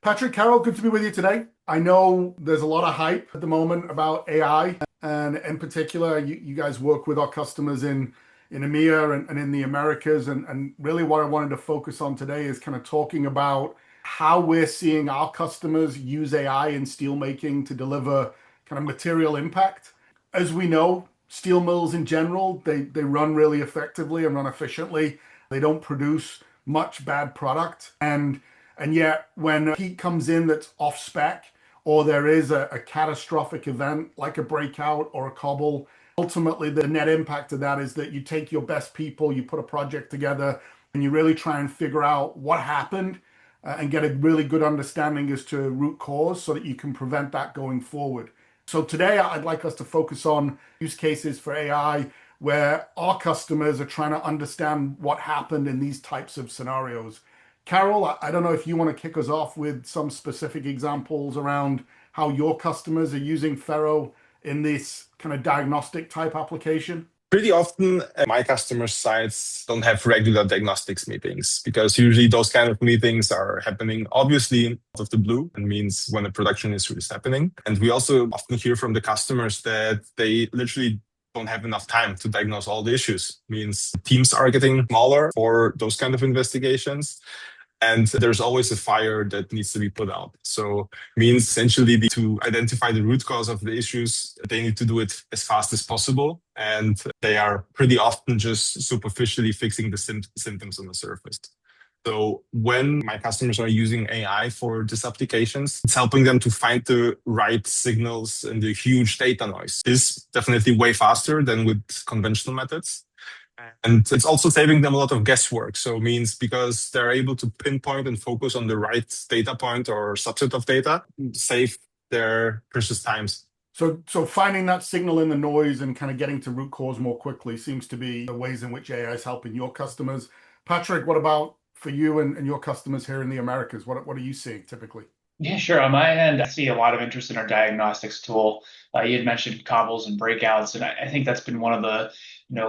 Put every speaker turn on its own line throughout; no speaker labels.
Patrick, Karol, good to be with you today. I know there's a lot of hype at the moment about AI, and in particular, you guys work with our customers in EMEA and in the Americas. And really, what I wanted to focus on today is kind of talking about how we're seeing our customers use AI in steelmaking to deliver kind of material impact. As we know, steel mills in general, they run really effectively and run efficiently. They don't produce much bad product. And yet, when heat comes in that's off spec, or there is a catastrophic event like a breakout or a cobble, ultimately the net impact of that is that you take your best people, you put a project together, and you really try and figure out what happened and get a really good understanding as to root cause so that you can prevent that going forward. So today I'd like us to focus on use cases for AI where our customers are trying to understand what happened in these types of scenarios. Karol, I don't know if you want to kick us off with some specific examples around how your customers are using Fero in this kind of diagnostic type application.
Pretty often, my customer sites don't have regular diagnostics meetings because usually those kind of meetings are happening obviously out of the blue and means when the production is really happening. And we also often hear from the customers that they literally don't have enough time to diagnose all the issues. Means teams are getting smaller for those kind of investigations. And there's always a fire that needs to be put out. So means essentially to identify the root cause of the issues, they need to do it as fast as possible. And they are pretty often just superficially fixing the symptoms on the surface. So when my customers are using AI for these applications, it's helping them to find the right signals in the huge data noise. It's definitely way faster than with conventional methods. And it's also saving them a lot of guesswork. So it means because they're able to pinpoint and focus on the right data point or subset of data, save their precious times.
So finding that signal in the noise and kind of getting to root cause more quickly seems to be the ways in which AI is helping your customers. Patrick, what about for you and your customers here in the Americas? What are you seeing typically?
Yeah, sure. On my end, I see a lot of interest in our diagnostics tool. You had mentioned cobbles and breakouts, and I think that's been one of the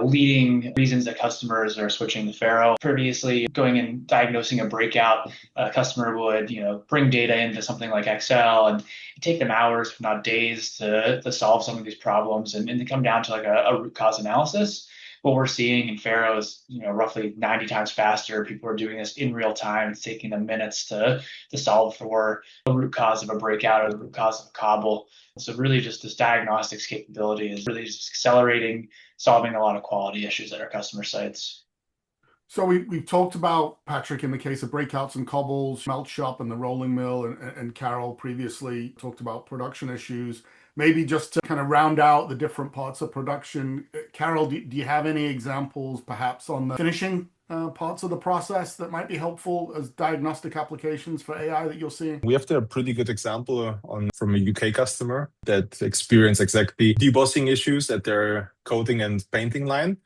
leading reasons that customers are switching to Fero. Previously, going and diagnosing a breakout, a customer would bring data into something like Excel, and it'd take them hours, if not days, to solve some of these problems and to come down to like a root cause analysis. What we're seeing in Fero is roughly 90 times faster. People are doing this in real time. It's taking them minutes to solve for the root cause of a breakout or the root cause of a cobble. So really just this diagnostics capability is really just accelerating, solving a lot of quality issues at our customer sites.
So we've talked about, Patrick, in the case of breakouts and cobbles, melt shop and the rolling mill, and Karol previously talked about production issues. Maybe just to kind of round out the different parts of production, Karol, do you have any examples perhaps on the finishing parts of the process that might be helpful as diagnostic applications for AI that you're seeing?
We have a pretty good example from a UK customer that experienced exactly debossing issues at their coating and painting line.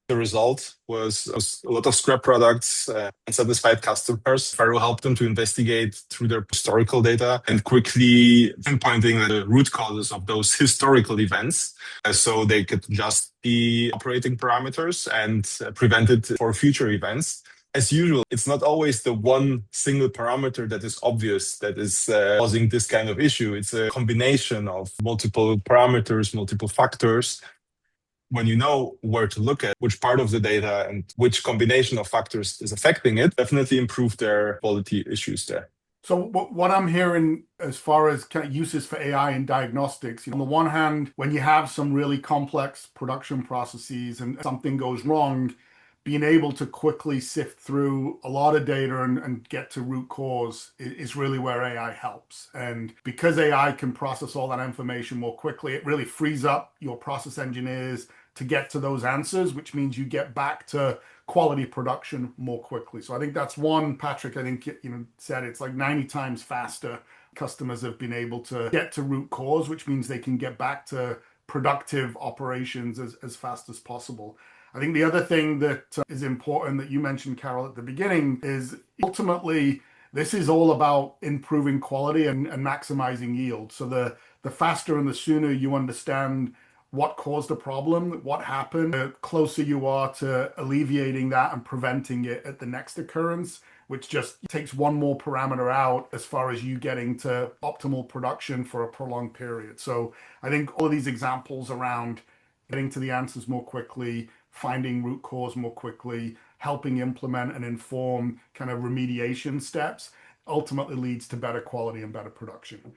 The result was a lot of scrap products, unsatisfied customers. Fero helped them to investigate through their historical data and quickly pinpointing the root causes of those historical events so they could adjust the operating parameters and prevent it for future events. As usual, it's not always the one single parameter that is obvious that is causing this kind of issue. It's a combination of multiple parameters, multiple factors. When you know where to look at, which part of the data and which combination of factors is affecting it, definitely improve their quality issues there.
So what I'm hearing as far as kind of uses for AI in diagnostics, on the one hand, when you have some really complex production processes and something goes wrong, being able to quickly sift through a lot of data and get to root cause is really where AI helps. And because AI can process all that information more quickly, it really frees up your process engineers to get to those answers, which means you get back to quality production more quickly. So I think that's one, Patrick, I think said it's like 90 times faster. Customers have been able to get to root cause, which means they can get back to productive operations as fast as possible. I think the other thing that is important that you mentioned, Karol, at the beginning is ultimately this is all about improving quality and maximizing yield. So the faster and the sooner you understand what caused the problem, what happened, the closer you are to alleviating that and preventing it at the next occurrence. which just takes one more parameter out as far as you getting to optimal production for a prolonged period. So I think all of these examples around getting to the answers more quickly, finding root cause more quickly, helping implement and inform kind of remediation steps ultimately leads to better quality and better production.